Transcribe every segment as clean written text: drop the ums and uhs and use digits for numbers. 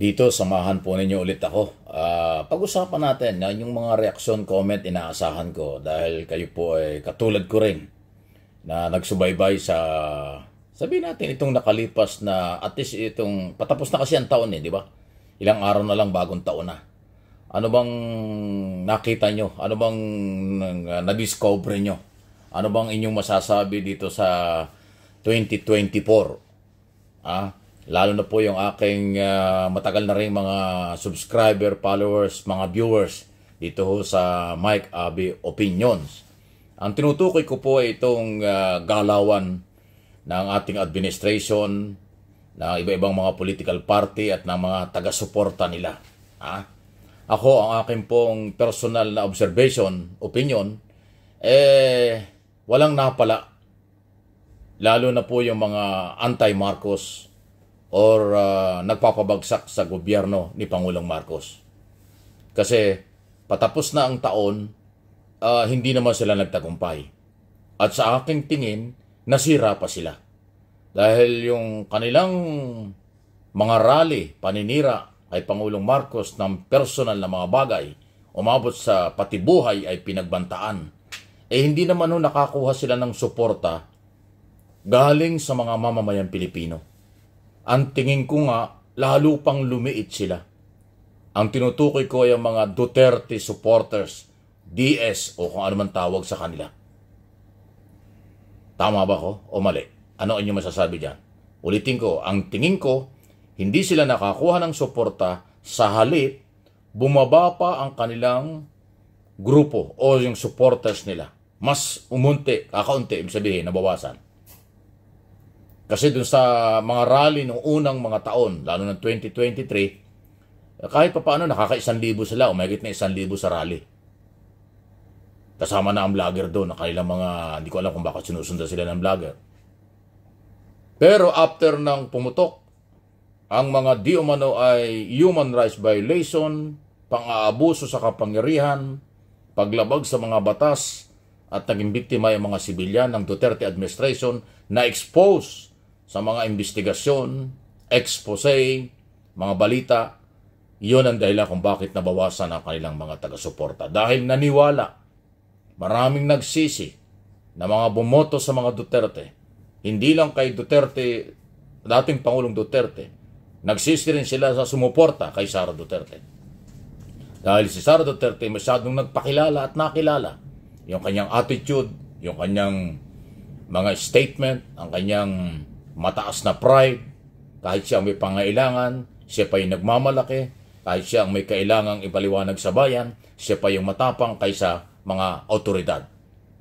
Dito, samahan po ninyo ulit ako. Pag-usapan natin yung mga reaksyon, comment, inaasahan ko dahil kayo po ay katulad ko rin na nagsubaybay sa, sabihin natin, itong nakalipas na at least itong, patapos na kasi ang taon di ba? Ilang araw na lang bagong taon na. Ano bang nakita nyo? Ano bang na-discover nyo? Ano bang inyong masasabi dito sa 2024? Lalo na po yung aking matagal na rin mga subscriber, followers, mga viewers dito ho sa Mike Abby Opinions. Ang tinutukoy ko po ay itong galawan ng ating administration, ng iba-ibang mga political party at ng mga taga-suporta nila. Ako, ang aking pong personal na observation, opinion, walang napala. Lalo na po yung mga anti-Marcos or nagpapabagsak sa gobyerno ni Pangulong Marcos. Kasi patapos na ang taon, hindi naman sila nagtagumpay. At sa aking tingin, nasira pa sila. Dahil yung kanilang mga rally, paninira kay Pangulong Marcos ng personal na mga bagay, umabot sa pati buhay ay pinagbantaan. Hindi naman nakakuha sila ng suporta galing sa mga mamamayan Pilipino. Ang tingin ko nga, lalo pang lumiit sila. Ang tinutukoy ko ay ang mga Duterte supporters, DS o kung ano man tawag sa kanila. Tama ba ko o mali? Ano ang inyong masasabi dyan? Ulitin ko, ang tingin ko, hindi sila nakakuha ng suporta, sa halip, bumaba pa ang kanilang grupo o yung supporters nila. Mas umunti, kakaunti, ibig sabihin, nabawasan. Kasi dun sa mga rally noong unang mga taon, lalo ng 2023, kahit pa paano nakaka-1,000 sila o mahigit na 1,000 sa rally. Kasama na ang vlogger doon, na kanilang mga, hindi ko alam kung bakit sinusundan sila ng vlogger. Pero after ng pumutok, ang mga di umano ay human rights violation, pang-aabuso sa kapangyarihan, paglabag sa mga batas, at naging biktima yung mga sibilyan ng Duterte administration na expose sa mga investigasyon, expose, mga balita, yun ang dahilan kung bakit nabawasan ang kanilang mga taga-suporta. Dahil naniwala, maraming nagsisi na mga bumoto sa mga Duterte. Hindi lang kay Duterte, dating Pangulong Duterte, nagsisi rin sila sa sumuporta kay Sara Duterte. Dahil si Sara Duterte masyadong nagpakilala at nakilala yung kanyang attitude, yung kanyang mga statement, ang kanyang mataas na pride, kahit siya may pangailangan, siya pa yung nagmamalaki, kahit siya ang may kailangang ipaliwanag sa bayan, siya pa yung matapang kaysa mga otoridad.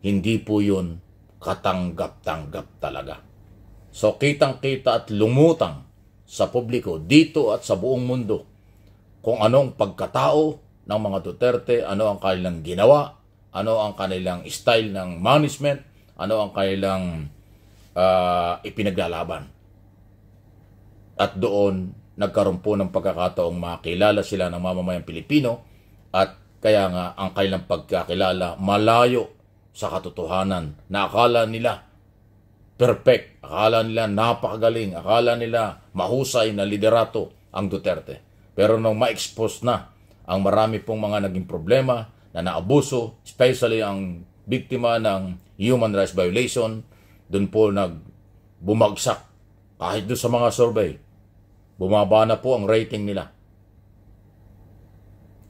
Hindi po yun katanggap-tanggap talaga. So kitang-kita at lumutang sa publiko dito at sa buong mundo kung anong pagkatao ng mga Duterte, ano ang kanilang ginawa, ano ang kanilang style ng management, ano ang kanilang ipinaglalaban. At doon, nagkaroon po ng pagkakataong makilala sila ng mamamayang Pilipino at kaya nga ang kanilang pagkakilala malayo sa katotohanan na akala nila perfect, akala nila napakagaling, akala nila mahusay na liderato ang Duterte. Pero nung ma-expose na ang marami pong mga naging problema na naabuso, especially ang biktima ng human rights violation, doon po bumagsak. Kahit doon sa mga survey, bumaba na po ang rating nila.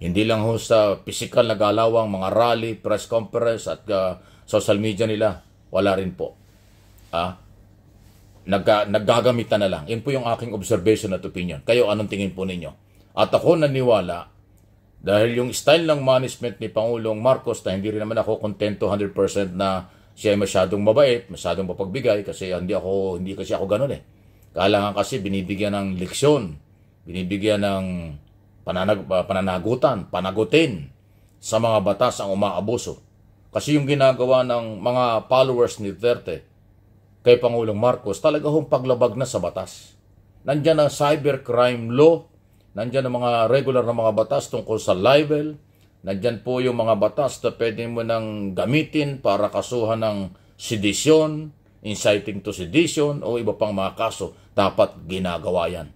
Hindi lang ho sa physical na galawang, mga rally, press conference at social media nila, wala rin po. Naggagamitan na lang. Yun po yung aking observation at opinion. Kayo, anong tingin po ninyo? At ako naniwala, dahil yung style ng management ni Pangulong Marcos na hindi rin naman ako kontento 100% na siya ay masyadong mabait, masyadong mapagbigay kasi hindi kasi ako ganun Kailangan kasi binibigyan ng leksyon, binibigyan ng pananagutan, panagutin sa mga batas ang umaabuso. Kasi yung ginagawa ng mga followers ni Duterte kay Pangulong Marcos talaga hong paglabag na sa batas. Nandiyan ang cybercrime law, nandiyan ang mga regular na mga batas tungkol sa libel, nandyan po yung mga batas na pwede mo nang gamitin para kasuhan ng sedisyon, inciting to sedition o iba pang mga kaso. Dapat ginagawa yan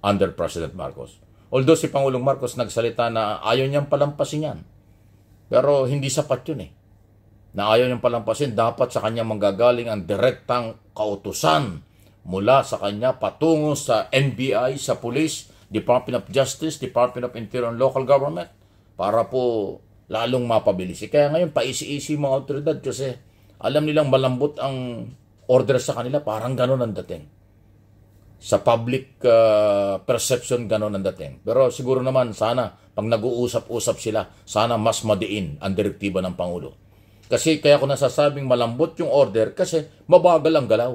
under President Marcos. Although si Pangulong Marcos nagsalita na ayaw niyang palampasin yan. Pero hindi sapat yun eh. Na ayaw niyang palampasin, dapat sa kanya manggagaling ang direktang kautusan mula sa kanya patungo sa NBI, sa Police, Department of Justice, Department of Interior and Local Government para po lalong mapabilis. Kaya ngayon paisi-isi mga otoridad kasi alam nilang malambot ang order sa kanila, parang gano'n ang dating. Sa public perception, gano'n ang dating. Pero siguro naman, sana, pag nag-uusap-usap sila, sana mas madiin ang direktiba ng Pangulo. Kasi kaya ko nasasabing malambot yung order kasi mabagal ang galaw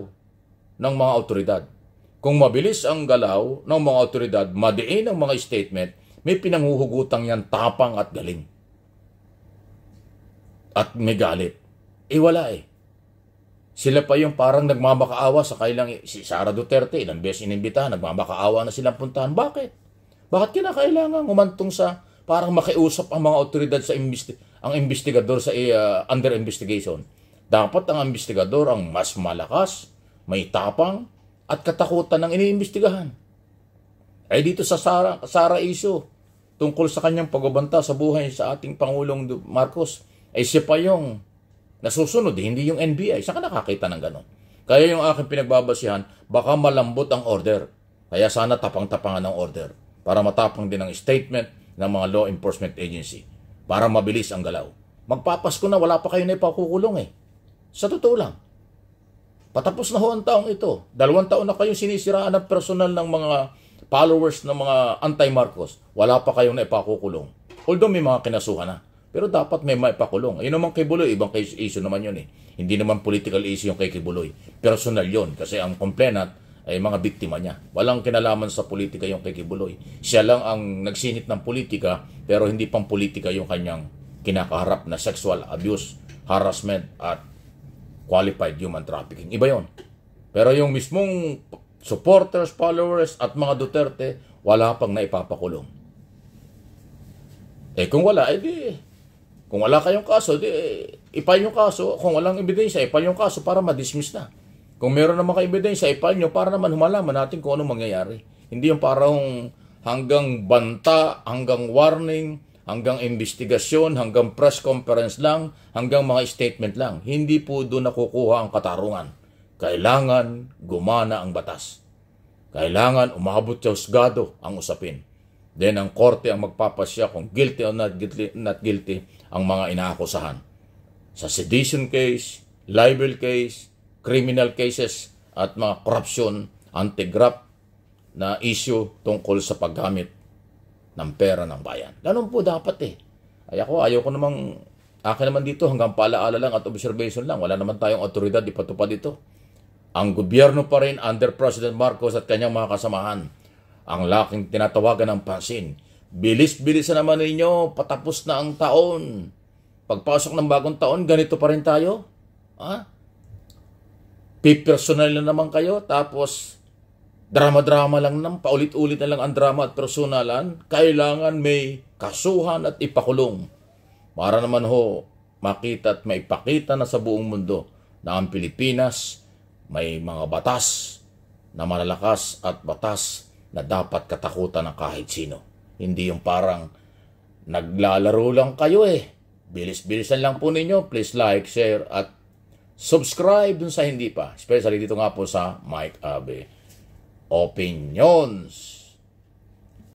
ng mga otoridad. Kung mabilis ang galaw ng mga otoridad, madiin ang mga statement, may pinanghuhugutang yan tapang at galing. At may galit. Wala eh. Sila pa yung parang nagmamakaawa sa kailang, si Sara Duterte, ilang beses inimbitahan, nagmamakaawa na silang puntahan. Bakit? Bakit kinakailangan umantong sa parang makiusap ang mga otoridad sa ang investigador sa under investigation? Dapat ang investigador ang mas malakas, may tapang, at katakutan ng iniimbestigahan. Dito sa Sara issue, tungkol sa kanyang pagbabanta sa buhay sa ating Pangulong Marcos, siya pa yung nasusunod, hindi yung NBI. Saan ka nakakita ng gano'n? Kaya yung aking pinagbabasihan, baka malambot ang order. Kaya sana tapang-tapangan ng order para matapang din ang statement ng mga law enforcement agency para mabilis ang galaw. Magpapasko na, wala pa kayo na ipakukulong eh. Sa totoo lang. Patapos na ho ang taong ito. 2 taon na kayong sinisiraan ng personal ng mga followers ng mga anti-Marcos. Wala pa kayong na ipakukulong. Although may mga kinasuhan na. Pero dapat may maipakulong. Ayun naman kay Buloy, ibang issue naman yun eh. Hindi naman political issue yung kay Buloy. Personal yun kasi ang complainant ay mga biktima niya. Walang kinalaman sa politika yung kay Buloy. Siya lang ang nagsinit ng politika pero hindi pang politika yung kanyang kinakaharap na sexual abuse, harassment at qualified human trafficking. Iba yon. Pero yung mismong supporters, followers at mga Duterte, wala pang naipapakulong. Kung wala, kung wala kayong kaso, i-file yung kaso. Kung walang ebidensya, i-file yung kaso para ma-dismiss na. Kung meron naman kayo ebidensya, i-file nyo para naman humalaman natin kung anong mangyayari. Hindi yung parang hanggang banta, hanggang warning, hanggang investigasyon, hanggang press conference lang, hanggang mga statement lang. Hindi po doon nakukuha ang katarungan. Kailangan gumana ang batas. Kailangan umabot sa husgado ang usapin. Then ang korte ang magpapasya kung guilty or not guilty ang mga inaakusahan. Sa sedition case, libel case, criminal cases, at mga corruption, anti-graft na issue tungkol sa paggamit ng pera ng bayan. Ganun po dapat eh. Ayaw ko namang, akin naman dito hanggang paalaala lang at observation lang. Wala naman tayong otoridad ipatupad dito. Ang gobyerno pa rin under President Marcos at kanyang mga kasamahan ang laking tinatawagan ng pansin. Bilis-bilisan naman ninyo, patapos na ang taon. Pagpasok ng bagong taon, ganito pa rin tayo? Pipersonal na naman kayo, tapos drama-drama lang naman, paulit-ulit na lang ang drama at personalan. Kailangan may kasuhan at ipakulong. Para naman ho, makita at maipakita na sa buong mundo na ang Pilipinas may mga batas na malalakas at batas na dapat katakutan ng kahit sino. Hindi yung parang naglalaro lang kayo eh. Bilis-bilisan lang po ninyo. Please like, share, at subscribe dun sa hindi pa. Especially dito nga po sa Mike Abe Opinions.